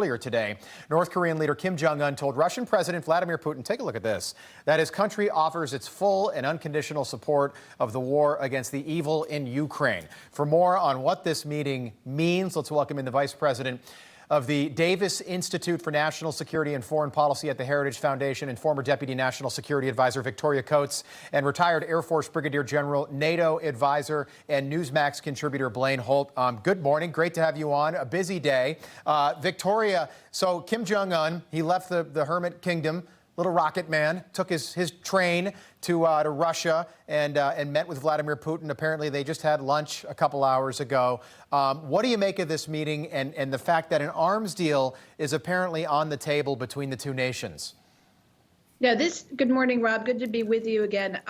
Earlier today, North Korean leader Kim Jong told Russian President Vladimir Putin, take a look at this, that his country offers its full and unconditional support of the war against the evil in Ukraine. For more on what this meeting means, let's welcome in the Vice President of the Davis Institute for National Security and Foreign Policy at the Heritage Foundation and former Deputy National Security Advisor Victoria Coates, and retired Air Force Brigadier General, NATO advisor, and Newsmax contributor Blaine Holt. Good morning. Great to have you on. A busy day. Victoria, so Kim Jong-un, he left the Hermit Kingdom, little rocket man, took his train to Russia and met with Vladimir Putin. Apparently, they just had lunch a couple hours ago. What do you make of this meeting and the fact that an arms deal is apparently on the table between the two nations? Yeah, good morning, Rob. Good to be with you again.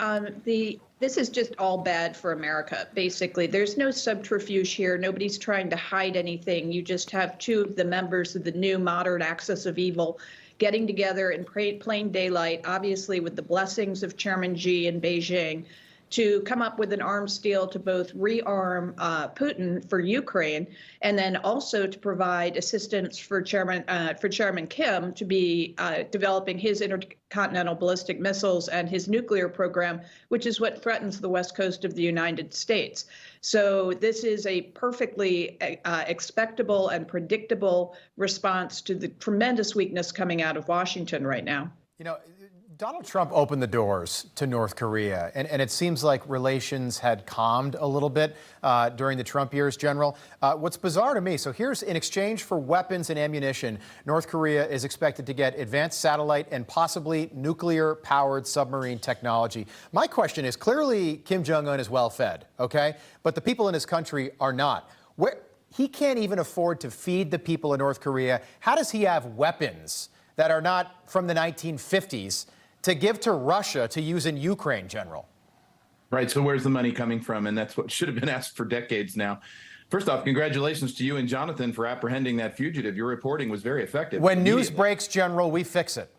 This is just all bad for America, basically. There's no subterfuge here. Nobody's trying to hide anything. You just have two of the members of the new modern axis of evil getting together in plain daylight, obviously with the blessings of Chairman Xi in Beijing, to come up with an arms deal to both rearm Putin for Ukraine, and then also to provide assistance for Chairman Kim to be developing his intercontinental ballistic missiles and his nuclear program, which is what threatens the west coast of the United States. So this is a perfectly expectable and predictable response to the tremendous weakness coming out of Washington right now. You know, Donald Trump opened the doors to North Korea, and it seems like relations had calmed a little bit during the Trump years, General. What's bizarre to me, so here's in exchange for weapons and ammunition, North Korea is expected to get advanced satellite and possibly nuclear-powered submarine technology. My question is, clearly Kim Jong-un is well-fed, okay? But the people in his country are not. He can't even afford to feed the people of North Korea. How does he have weapons that are not from the 1950s to give to Russia to use in Ukraine, General? Right. So where's the money coming from? And that's what should have been asked for decades now. First off, congratulations to you and Jonathan for apprehending that fugitive. Your reporting was very effective. When news breaks, General, we fix it.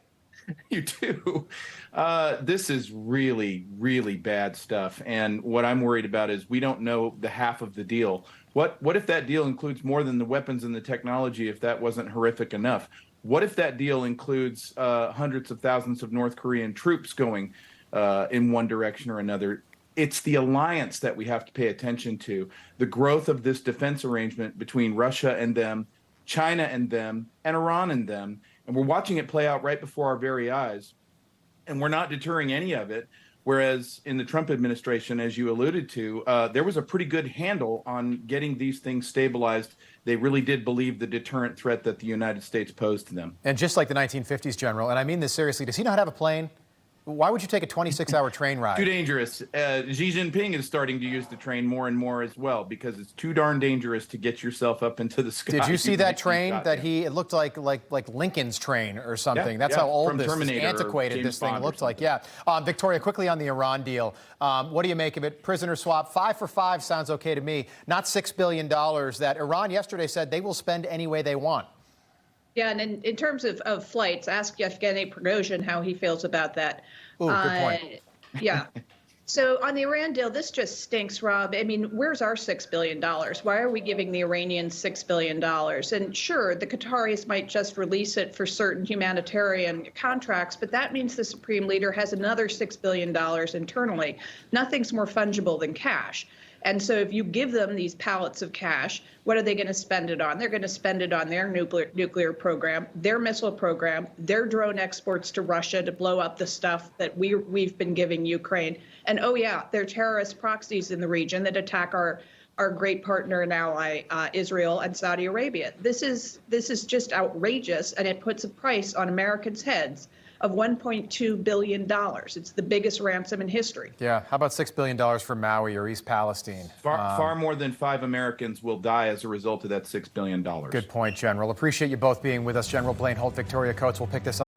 You do. This is really, really bad stuff. And what I'm worried about is we don't know the half of the deal. What if that deal includes more than the weapons and the technology, if that wasn't horrific enough? What if that deal includes hundreds of thousands of North Korean troops going in one direction or another? It's the alliance that we have to pay attention to. The growth of this defense arrangement between Russia and them, China and them, and Iran and them. And we're watching it play out right before our very eyes. And we're not deterring any of it. Whereas in the Trump administration, as you alluded to, there was a pretty good handle on getting these things stabilized. They really did believe the deterrent threat that the United States posed to them. And just like the 1950s, General, and I mean this seriously, does he know how to have a plane? Why would you take a 26-hour train ride? Too dangerous. Xi Jinping is starting to use the train more and more as well because it's too darn dangerous to get yourself up into the sky. Did you see that train that it looked like Lincoln's train or something? That's how old this antiquated this thing looked like. Yeah. Victoria, quickly on the Iran deal. What do you make of it? Prisoner swap, 5 for 5 sounds okay to me. Not $6 billion that Iran yesterday said they will spend any way they want. Yeah, and in terms of flights, ask Yevgeny Prigozhin how he feels about that. Ooh, good point. Yeah. So on the Iran deal, this just stinks, Rob. I mean, where's our $6 billion? Why are we giving the Iranians $6 billion? And sure, the Qataris might just release it for certain humanitarian contracts, but that means the Supreme Leader has another $6 billion internally. Nothing's more fungible than cash. And so if you give them these pallets of cash, what are they going to spend it on? They're going to spend it on their nuclear program, their missile program, their drone exports to Russia to blow up the stuff that we've been giving Ukraine. And oh yeah, they're terrorist proxies in the region that attack our great partner and ally, Israel and Saudi Arabia. This is just outrageous, and it puts a price on Americans' heads of $1.2 billion. It's the biggest ransom in history. Yeah, how about $6 billion for Maui or East Palestine? Far more than 5 Americans will die as a result of that $6 billion. Good point, General. Appreciate you both being with us. General Blaine Holt, Victoria Coates will pick this up.